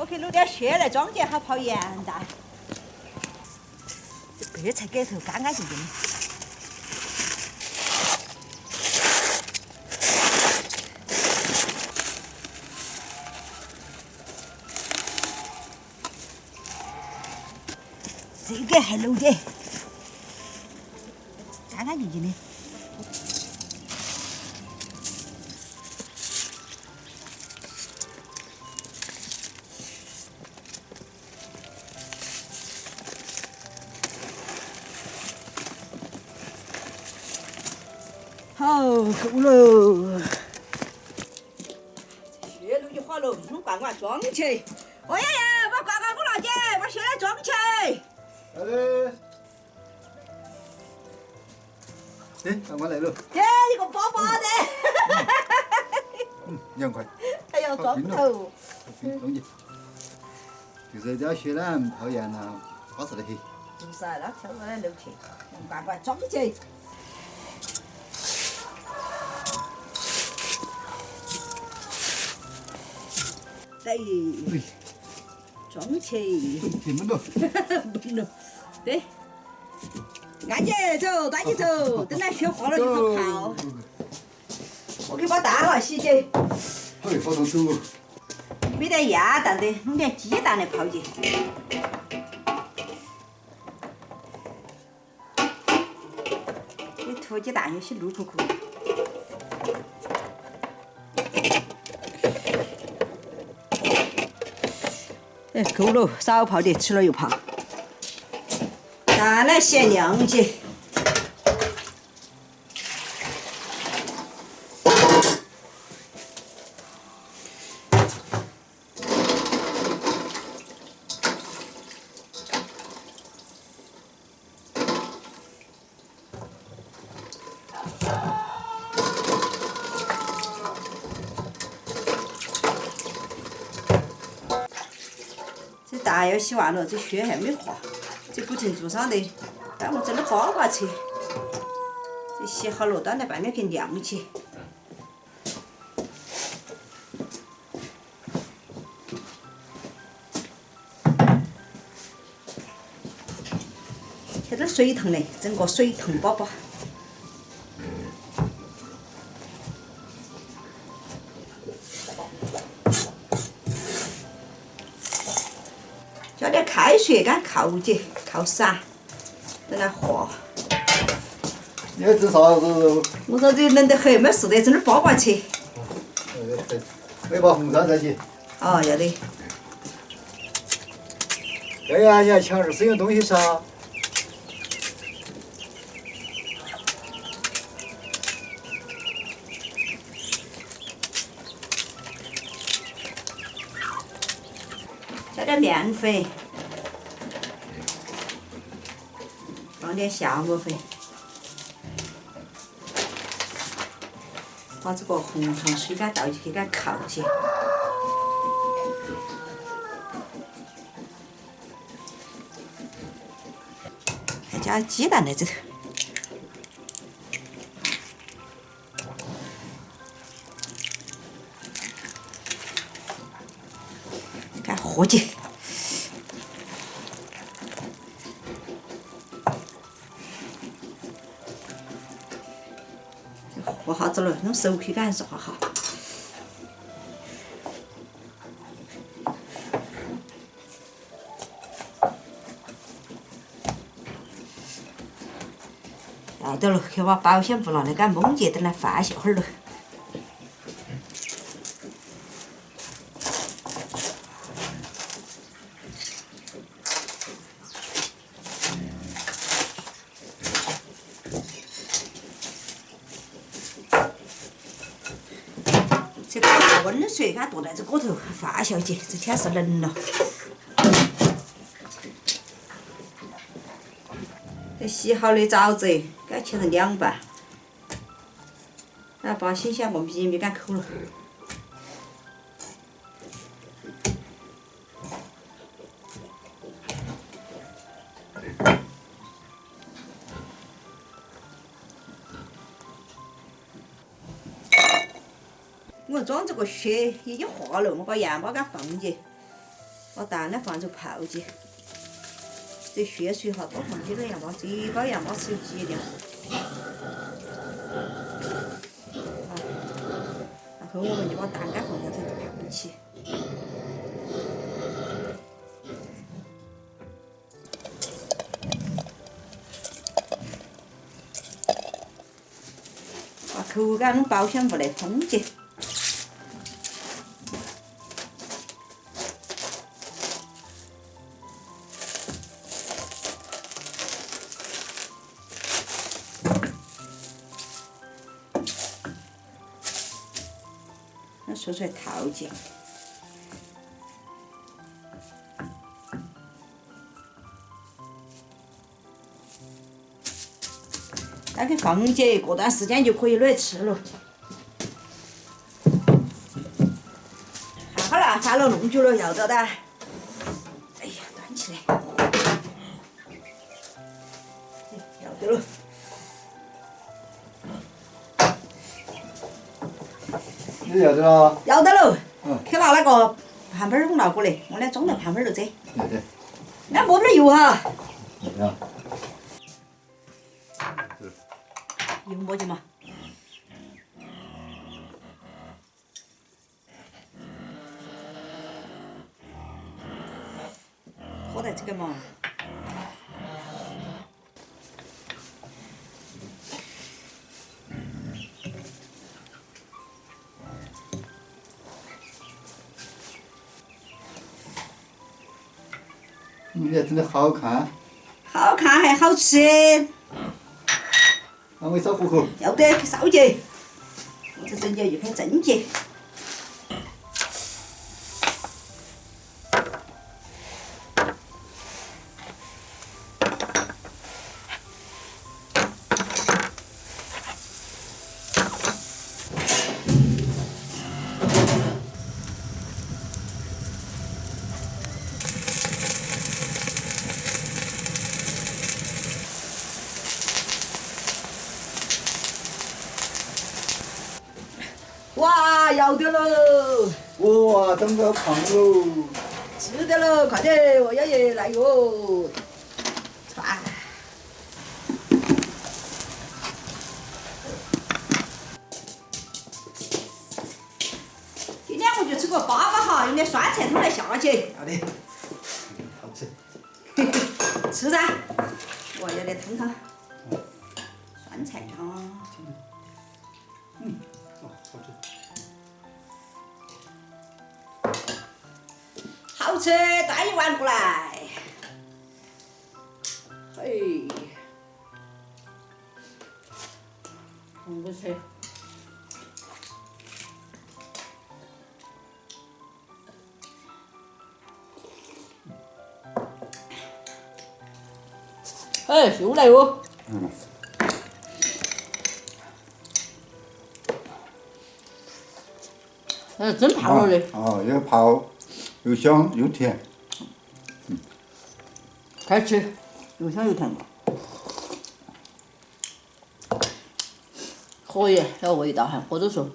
去弄点血来装点好泡盐蛋。这白菜盖头干干净净的。这个还漏点，干干净净的。好，够喽！这血漏就好了，弄罐罐装起。哦呀呀，把罐罐给我拿起，把血来装起。哎，罐罐来了。耶，一个包包的。凉快。还要装头。弄起。就是这血呢，泡盐呢，巴适得很。就是啊，那挑过来漏去，用罐罐装起。对，装起。门了。门了，对。按起走，端起走，等它血化了就好泡。我给把蛋拿洗起。哎，好动手哦。没得鸭蛋的，弄点鸡蛋来泡起。这土鸡蛋有些绿壳壳。哎，够了，少泡点，吃了又泡。蛋来咸亮起。这蛋要洗完了，这血还没化，这不停做上的，但我整点粑粑吃。这洗好了，端到半边去晾起。添点水藤嘞，整个水藤粑粑。加点开水干扣起，扣散，等它化。你要吃啥子？我说这冷得很，没事的，整点粑粑吃。没把红烧再去。哦，要得。对呀，你要抢二手东西噻。加点面粉，放点酵母粉，把这个红糖水干倒进去，给它扣起。还加鸡蛋在这头。给它和起。和好子了，用手去给它和好。来到了，去把保鲜布拿来给它蒙起，等它发酵会儿了。这个温水给它剁在这锅头发酵起，这天是冷了。这洗好的枣子给它切成两半，然后把新鲜糯米给它抠了。我装这个血已经化了，我把盐巴给它放进。把蛋呢放入泡剂，这血水哈多放点点羊毛，这包羊毛是有剂量。然后我们就把蛋干放下头泡起。把口感弄保鲜物来封起。说出来套酱，那个放起，过段时间就可以拿来吃了。好了，放了弄久了，要得的。哎呀，端起来，要得了。你要得了？要得喽。嗯。去拿那个盘盘儿拿过来，我俩装在盘盘儿头这。对对。那抹点油哈。啊。油抹去嘛。喝在这个嘛。你这真的好看。好看还好吃。那我烧糊口。要得，去烧去。这整节又开正节。哇，要得喽！哇，长得胖喽！是的喽，快点，我爷爷来哟！唰！今天我就吃个粑粑哈，用点酸菜头来下去。好的。好吃。吃噻！我要点汤汤。酸菜汤。好吃。好吃，端一碗过来。嘿，红不吃。哎，又来哦。真泡了的。哦，又泡，又香又甜。开始吃，又香又甜嘛。可以，这个味道还或者说。